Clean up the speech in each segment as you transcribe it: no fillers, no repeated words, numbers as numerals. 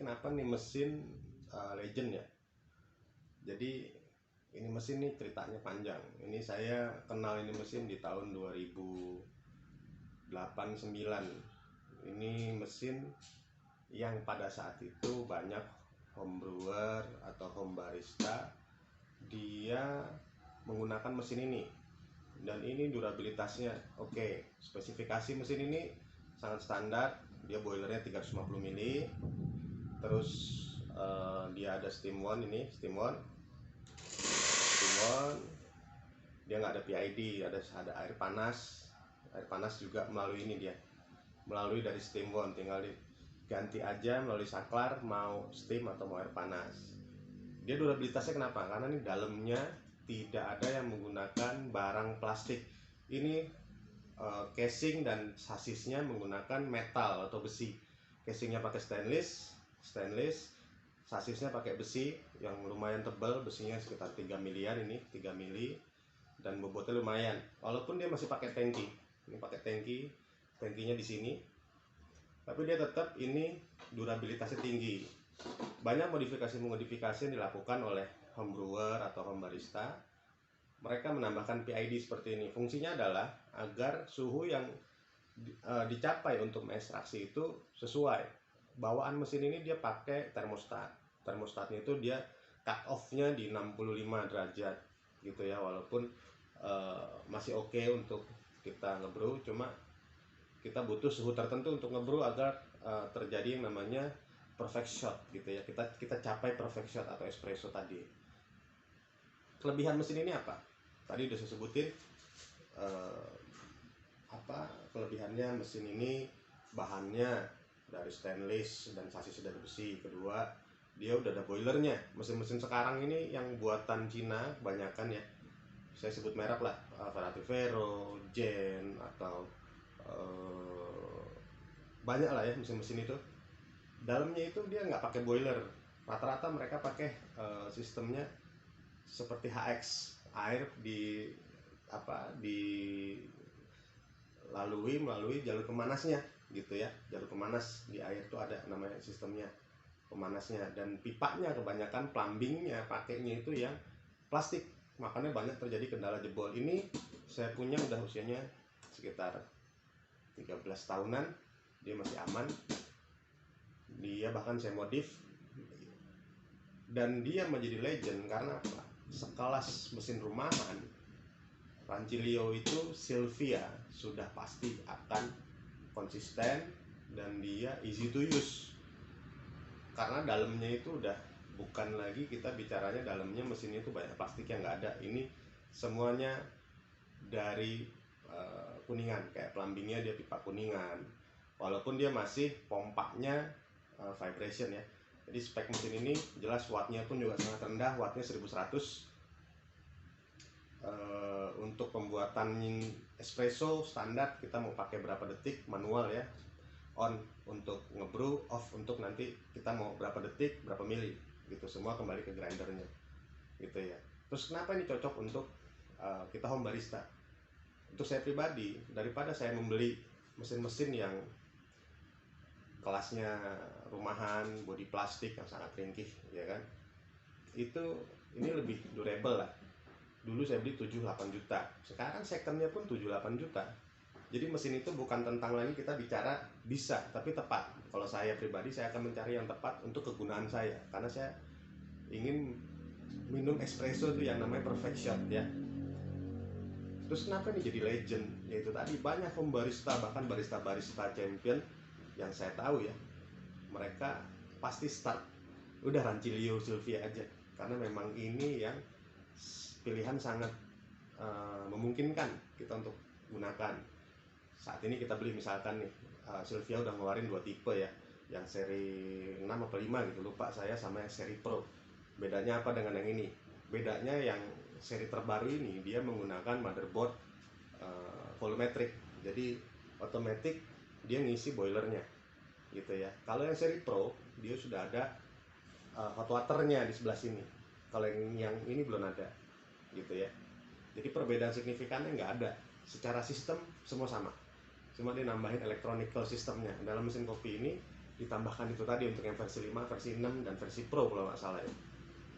kenapa nih mesin Legend ya. Jadi ini mesin nih ceritanya panjang. Ini saya kenal ini mesin di tahun 2008-9. Ini mesin yang pada saat itu banyak home brewer atau home barista dia menggunakan mesin ini. Dan ini durabilitasnya oke. Spesifikasi mesin ini sangat standar. Dia boilernya 350 mili. Terus dia ada steam one, ini steam one. Dia nggak ada PID, ada air panas. Air panas juga melalui ini, dia melalui dari steam one, tinggal diganti aja melalui saklar mau steam atau mau air panas. Dia durabilitasnya kenapa? Karena ini dalamnya tidak ada yang menggunakan barang plastik. Ini casing dan sasisnya menggunakan metal atau besi. Casingnya pakai stainless, sasisnya pakai besi yang lumayan tebal, besinya sekitar 3 milian, ini 3 mili, dan bobotnya lumayan. Walaupun dia masih pakai tangki, ini pakai tangkinya di sini, tapi dia tetap ini durabilitasnya tinggi. Banyak modifikasi yang dilakukan oleh home brewer atau home barista. Mereka menambahkan PID seperti ini. Fungsinya adalah agar suhu yang dicapai untuk mengekstraksi itu sesuai. Bawaan mesin ini dia pakai termostat. Termostatnya itu dia cut off-nya di 65 derajat gitu ya. Walaupun masih oke untuk kita ngebrew, cuma kita butuh suhu tertentu untuk ngebrew agar terjadi yang namanya perfect shot gitu ya. Kita capai perfect shot atau espresso tadi. Kelebihan mesin ini apa? Tadi udah saya sebutin apa kelebihannya. Mesin ini bahannya dari stainless dan sasis dari besi. Kedua, dia udah ada boilernya. Mesin-mesin sekarang ini yang buatan Cina kebanyakan ya, saya sebut merek lah, Vero, Gen, atau banyak lah ya mesin-mesin itu. Dalamnya itu dia nggak pakai boiler. Rata-rata mereka pakai sistemnya seperti HX, air melalui jalur pemanasnya gitu ya. Jalur pemanas di air itu ada namanya sistemnya pemanasnya, dan pipanya kebanyakan plumbingnya pakainya itu yang plastik, makanya banyak terjadi kendala jebol. Ini saya punya udah usianya sekitar 13 tahunan, dia masih aman. Dia bahkan saya modif, dan dia menjadi legend karena apa? Sekelas mesin rumahan Rancilio itu, Sylvia sudah pasti akan konsisten dan dia easy to use. Karena dalamnya itu udah bukan lagi kita bicaranya dalamnya mesinnya itu banyak plastik yang nggak ada. Ini semuanya dari Kuningan, kayak plumbingnya dia pipa Kuningan. Walaupun dia masih pompanya vibration ya. Jadi spek mesin ini jelas wattnya pun juga sangat rendah, wattnya 1100. Untuk pembuatan espresso standar kita mau pakai berapa detik manual ya, on untuk ngebrew, off untuk nanti kita mau berapa detik berapa mili gitu, semua kembali ke grindernya gitu ya. Terus kenapa ini cocok untuk kita home barista? Untuk saya pribadi, daripada saya membeli mesin-mesin yang kelasnya rumahan, bodi plastik yang sangat ringkih ya kan, ini lebih durable lah. Dulu saya beli 7-8 juta, sekarang secondnya pun 7-8 juta. Jadi mesin itu bukan tentang lagi kita bicara bisa, tapi tepat. Kalau saya pribadi, saya akan mencari yang tepat untuk kegunaan saya, karena saya ingin minum espresso itu yang namanya perfect shot ya. Terus kenapa ini jadi legend? Yaitu tadi banyak home barista, bahkan barista-barista champion yang saya tahu ya, mereka pasti start udah Rancilio, Sylvia aja, karena memang ini yang pilihan sangat memungkinkan kita untuk gunakan. Saat ini kita beli misalkan nih, Sylvia udah ngeluarin 2 tipe ya, yang seri 6 atau 5 gitu, lupa saya, sama yang seri Pro. Bedanya apa dengan yang ini? Bedanya yang seri terbaru ini dia menggunakan motherboard volumetric, jadi otomatis dia ngisi boilernya gitu ya. Kalau yang seri Pro dia sudah ada hot waternya di sebelah sini. Kalau yang ini belum ada gitu ya. Jadi perbedaan signifikannya nggak ada. Secara sistem semua sama, cuma dia nambahin electronical sistemnya. Dalam mesin kopi ini ditambahkan itu tadi untuk yang versi 5, versi 6, dan versi Pro kalau nggak salah ya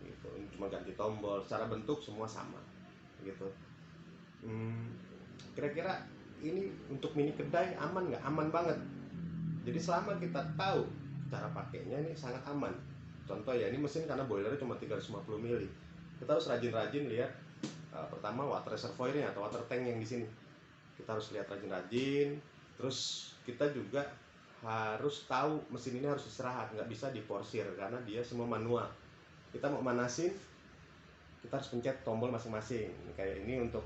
gitu. Cuma ganti tombol, secara bentuk semua sama gitu. Kira-kira ini untuk mini kedai aman nggak? Aman banget. Jadi selama kita tahu cara pakainya ini sangat aman. Contoh ya, ini mesin karena boilernya cuma 350 mili. Kita harus rajin-rajin lihat pertama water reservoirnya atau water tank yang di sini. Kita harus lihat rajin-rajin. Terus kita juga harus tahu mesin ini harus istirahat, nggak bisa diporsir karena dia semua manual. Kita mau manasin, kita harus pencet tombol masing-masing. Kayak ini untuk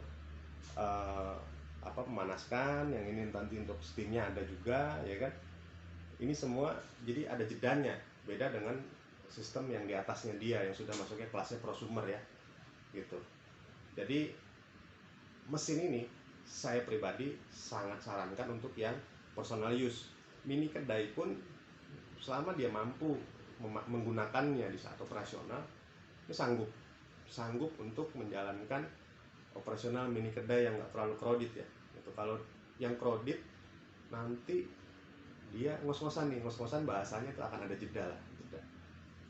memanaskan, yang ini nanti untuk steamnya ada juga, ya kan. Ini semua jadi ada jedanya, beda dengan sistem yang di atasnya dia yang sudah masuknya kelasnya prosumer ya gitu. Jadi mesin ini saya pribadi sangat sarankan untuk yang personal use. Mini kedai pun selama dia mampu menggunakannya di saat operasional, itu sanggup untuk menjalankan operasional mini kedai yang nggak terlalu crowded ya gitu. Kalau yang crowded nanti dia ngos-ngosan bahasanya itu akan ada jeda lah.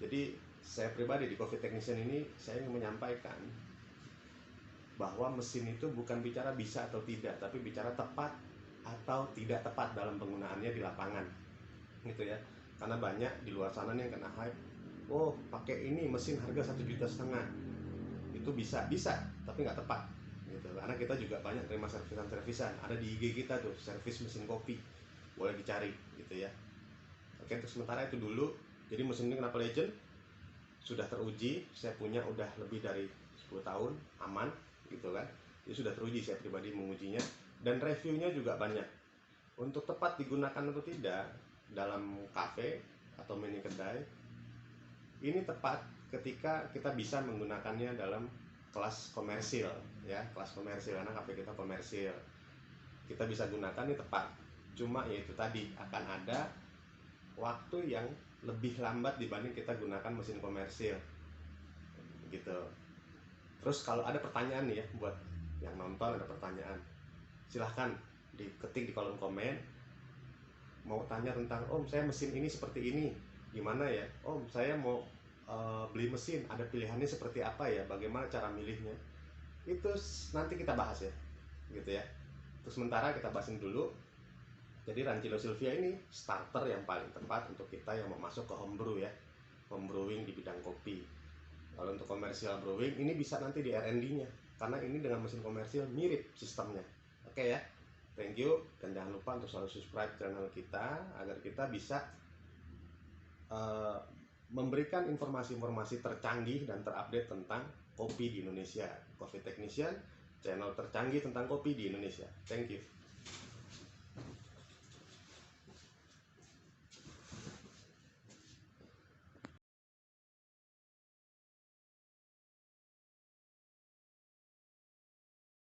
Jadi saya pribadi di Coffee Technician ini saya ingin menyampaikan bahwa mesin itu bukan bicara bisa atau tidak, tapi bicara tepat atau tidak tepat dalam penggunaannya di lapangan gitu ya. Karena banyak di luar sana nih yang kena hype, oh pakai ini mesin harga 1,5 juta, itu bisa tapi nggak tepat gitu. Karena kita juga banyak terima servisan, ada di IG kita tuh, servis mesin kopi, boleh dicari gitu ya. Oke, untuk sementara itu dulu. Jadi mesin ini kenapa legend? Sudah teruji, saya punya udah lebih dari 10 tahun, aman gitu kan. Jadi sudah teruji, saya pribadi mengujinya, dan reviewnya juga banyak. Untuk tepat digunakan atau tidak dalam kafe atau mini kedai, ini tepat ketika kita bisa menggunakannya dalam kelas komersil ya, kelas komersil, karena kafe kita komersil. Kita bisa gunakan ini tepat. Cuma yaitu tadi akan ada waktu yang lebih lambat dibanding kita gunakan mesin komersil gitu. Terus kalau ada pertanyaan nih ya, buat yang nonton ada pertanyaan, silahkan diketik di kolom komen. Mau tanya tentang, om saya mesin ini seperti ini gimana ya, om saya mau beli mesin, ada pilihannya seperti apa ya, bagaimana cara milihnya, itu nanti kita bahas ya gitu ya. Terus sementara kita bahasin dulu. Jadi Rancilo Silvia ini starter yang paling tepat untuk kita yang mau masuk ke homebrew ya, homebrewing di bidang kopi. Kalau untuk komersial brewing ini bisa nanti di R&D-nya, karena ini dengan mesin komersil mirip sistemnya. Oke ya, thank you, dan jangan lupa untuk selalu subscribe channel kita agar kita bisa memberikan informasi-informasi tercanggih dan terupdate tentang kopi di Indonesia. Coffee Technician, channel tercanggih tentang kopi di Indonesia. Thank you.